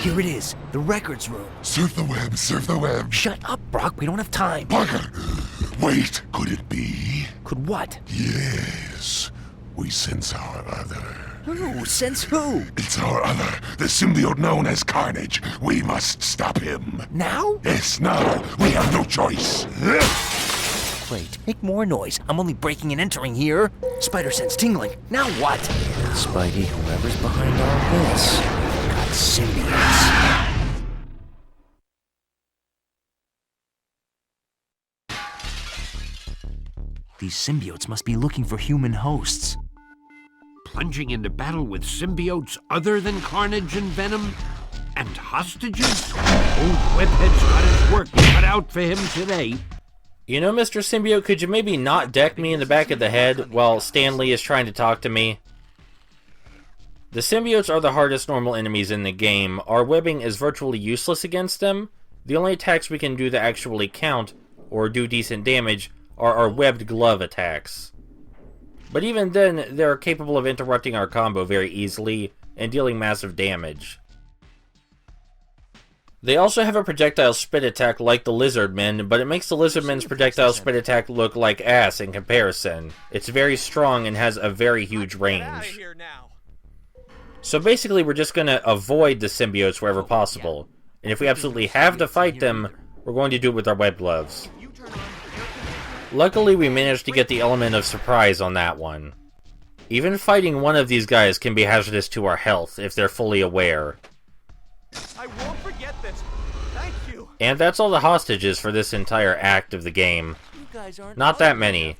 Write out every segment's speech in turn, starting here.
Here it is, the records room. Surf the web, surf the web. Shut up, Brock, we don't have time. Parker, wait, could it be? Could what? Yes, we sense our other. Who? Sense who? It's our other, the symbiote known as Carnage. We must stop him. Now? Yes, now. We have no choice. Great, make more noise. I'm only breaking and entering here. Spider sense tingling. Now what? Spidey, whoever's behind all this. We've got symbiotes. These symbiotes must be looking for human hosts. Plunging into battle with symbiotes other than Carnage and Venom? And hostages? Old Webhead's got his work cut out for him today. You know, Mr. Symbiote, could you maybe not deck me in the back of the head while Stanley is trying to talk to me? The symbiotes are the hardest normal enemies in the game. Our webbing is virtually useless against them. The only attacks we can do that actually count, or do decent damage, are our webbed glove attacks. But even then, they're capable of interrupting our combo very easily and dealing massive damage. They also have a projectile spit attack like the Lizardmen, but it makes the Lizardmen's projectile spit attack look like ass in comparison. It's very strong and has a very huge range. So basically we're just going to avoid the symbiotes wherever possible. And if we absolutely have to fight them, we're going to do it with our web gloves. Luckily we managed to get the element of surprise on that one. Even fighting one of these guys can be hazardous to our health if they're fully aware. I won't forget this. Thank you. And that's all the hostages for this entire act of the game. Not that many.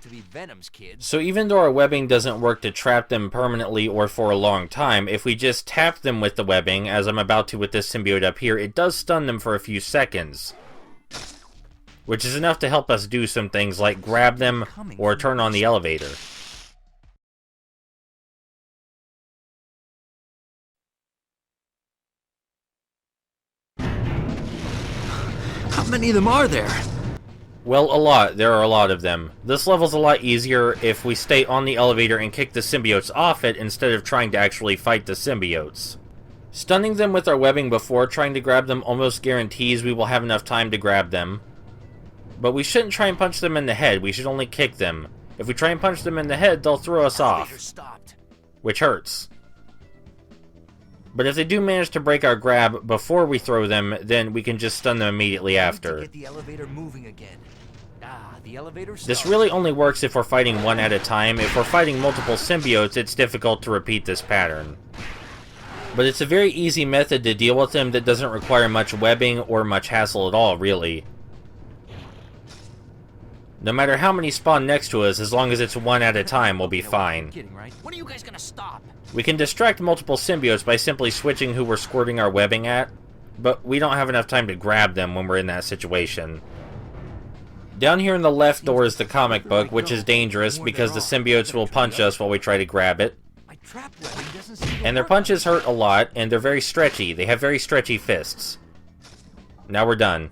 So even though our webbing doesn't work to trap them permanently or for a long time, if we just tap them with the webbing, as I'm about to with this symbiote up here, it does stun them for a few seconds. Which is enough to help us do some things like grab them or turn on the elevator. How many of them are there? Well, a lot. There are a lot of them. This level's a lot easier if we stay on the elevator and kick the symbiotes off it instead of trying to actually fight the symbiotes. Stunning them with our webbing before trying to grab them almost guarantees we will have enough time to grab them. But we shouldn't try and punch them in the head, we should only kick them. If we try and punch them in the head, they'll throw us off. Which hurts. But if they do manage to break our grab before we throw them, then we can just stun them immediately after. Get the elevator moving again. The elevator stopped. This really only works if we're fighting one at a time. If we're fighting multiple symbiotes, it's difficult to repeat this pattern. But it's a very easy method to deal with them that doesn't require much webbing or much hassle at all, really. No matter how many spawn next to us, as long as it's one at a time, we'll be fine. When are you guys gonna stop? We can distract multiple symbiotes by simply switching who we're squirting our webbing at, but we don't have enough time to grab them when we're in that situation. Down here in the left door is the comic book, which is dangerous because the symbiotes will punch us while we try to grab it. And their punches hurt a lot, and they're very stretchy. They have very stretchy fists. Now we're done.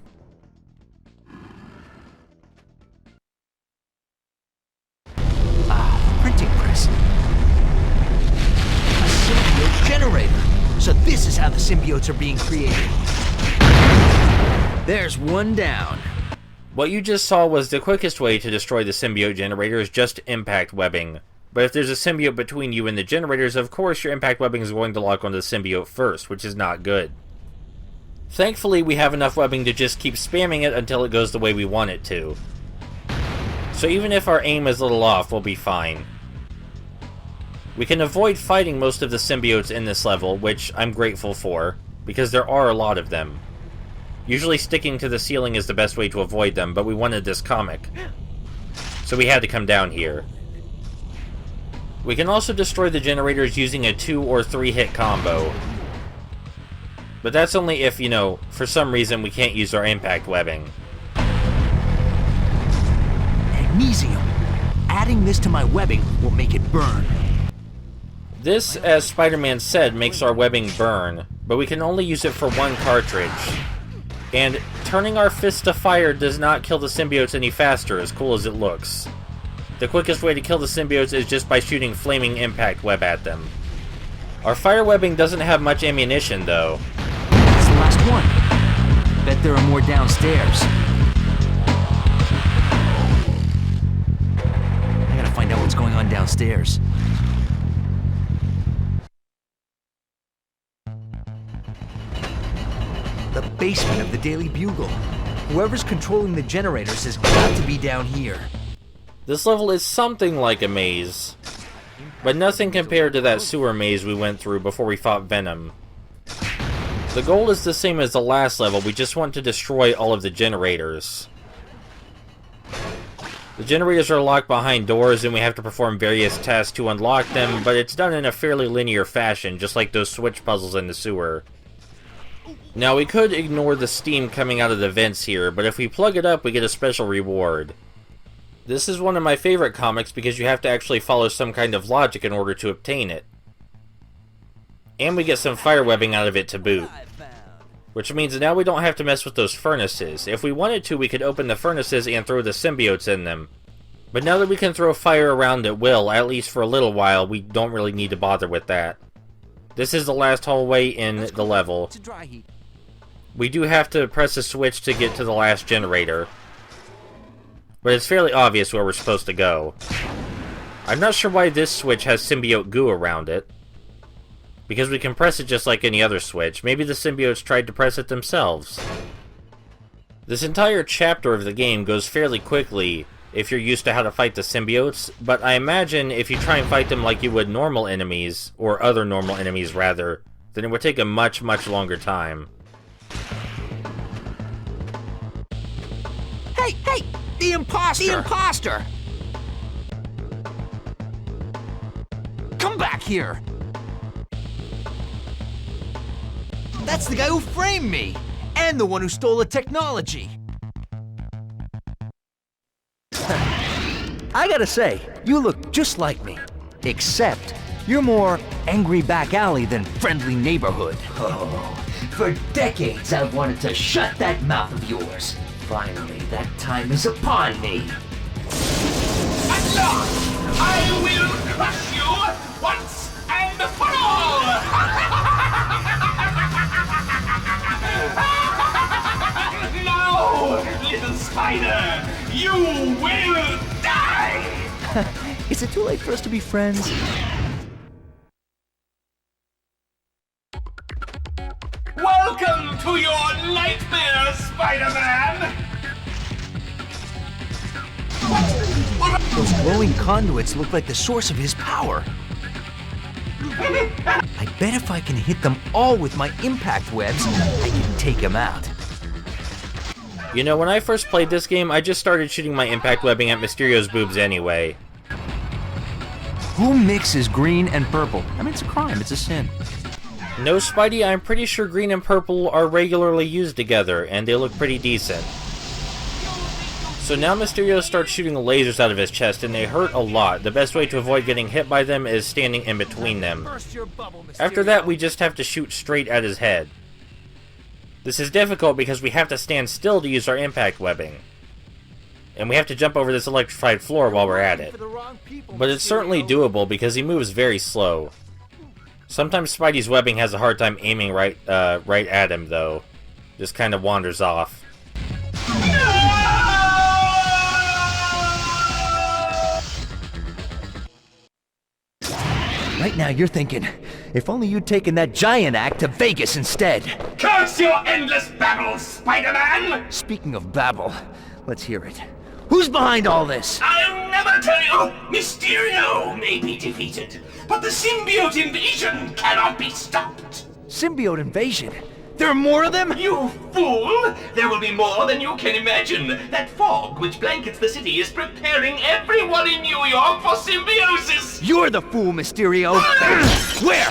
Printing press. A symbiote generator. So this is how the symbiotes are being created. There's one down. What you just saw was the quickest way to destroy the symbiote generators, just impact webbing. But if there's a symbiote between you and the generators, of course your impact webbing is going to lock onto the symbiote first, which is not good. Thankfully, we have enough webbing to just keep spamming it until it goes the way we want it to. So even if our aim is a little off, we'll be fine. We can avoid fighting most of the symbiotes in this level, which I'm grateful for, because there are a lot of them. Usually sticking to the ceiling is the best way to avoid them, but we wanted this comic. So we had to come down here. We can also destroy the generators using a 2 or 3 hit combo. But that's only if, you know, for some reason we can't use our impact webbing. Magnesium. Adding this to my webbing will make it burn. This, as Spider-Man said, makes our webbing burn, but we can only use it for one cartridge. And turning our fist to fire does not kill the symbiotes any faster, as cool as it looks. The quickest way to kill the symbiotes is just by shooting flaming impact web at them. Our fire webbing doesn't have much ammunition, though. last one. Bet there are more downstairs. I gotta find out what's going on downstairs. The basement of the Daily Bugle. Whoever's controlling the generators has got to be down here. This level is something like a maze, but nothing compared to that sewer maze we went through before we fought Venom. The goal is the same as the last level, we just want to destroy all of the generators. The generators are locked behind doors and we have to perform various tasks to unlock them, but it's done in a fairly linear fashion, just like those switch puzzles in the sewer. Now we could ignore the steam coming out of the vents here, but if we plug it up we get a special reward. This is one of my favorite comics because you have to actually follow some kind of logic in order to obtain it. And we get some fire webbing out of it to boot. Which means now we don't have to mess with those furnaces. If we wanted to, we could open the furnaces and throw the symbiotes in them. But now that we can throw fire around at will, at least for a little while, we don't really need to bother with that. This is the last hallway in the level. We do have to press a switch to get to the last generator. But it's fairly obvious where we're supposed to go. I'm not sure why this switch has symbiote goo around it. Because we can press it just like any other switch. Maybe the symbiotes tried to press it themselves. This entire chapter of the game goes fairly quickly if you're used to how to fight the symbiotes, but I imagine if you try and fight them like you would normal enemies, or other normal enemies rather, then it would take a much, much longer time. Hey! Hey! The imposter! The imposter! Come back here! That's the guy who framed me! And the one who stole the technology! I gotta say, you look just like me. Except, you're more angry back alley than friendly neighborhood. Oh, for decades I've wanted to shut that mouth of yours. Finally, that time is upon me. At last, I will crush you once and for all! Now, little spider, you will die! Is it too late for us to be friends? Welcome to your nightmare, Spider-Man! Those glowing conduits look like the source of his power. I bet if I can hit them all with my impact webs, I can take him out. You know, when I first played this game, I just started shooting my impact webbing at Mysterio's boobs anyway. Who mixes green and purple? I mean, it's a crime, it's a sin. No, Spidey, I'm pretty sure green and purple are regularly used together, and they look pretty decent. So now Mysterio starts shooting lasers out of his chest, and they hurt a lot. The best way to avoid getting hit by them is standing in between them. After that, we just have to shoot straight at his head. This is difficult because we have to stand still to use our impact webbing. And we have to jump over this electrified floor while we're at it. But it's certainly doable because he moves very slow. Sometimes Spidey's webbing has a hard time aiming right at him, though. Just kind of wanders off. Right now you're thinking, if only you'd taken that giant act to Vegas instead. Curse your endless babble, Spider-Man! Speaking of babble, let's hear it. Who's behind all this? I'll never tell you! Mysterio may be defeated, but the symbiote invasion cannot be stopped! Symbiote invasion? There are more of them? You fool! There will be more than you can imagine! That fog which blankets the city is preparing everyone in New York for symbiosis! You're the fool, Mysterio! Where?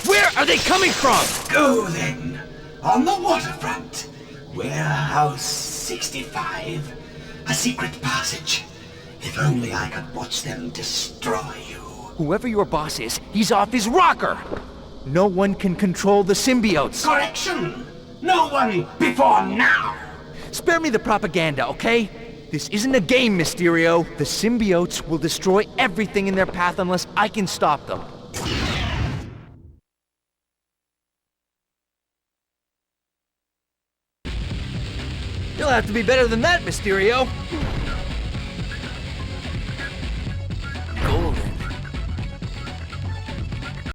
Where are they coming from? Go then! On the waterfront! Warehouse 65. A secret passage. If only I could watch them destroy you. Whoever your boss is, he's off his rocker! No one can control the symbiotes! Correction! No one before now! Spare me the propaganda, okay? This isn't a game, Mysterio. The symbiotes will destroy everything in their path unless I can stop them. You'll have to be better than that, Mysterio.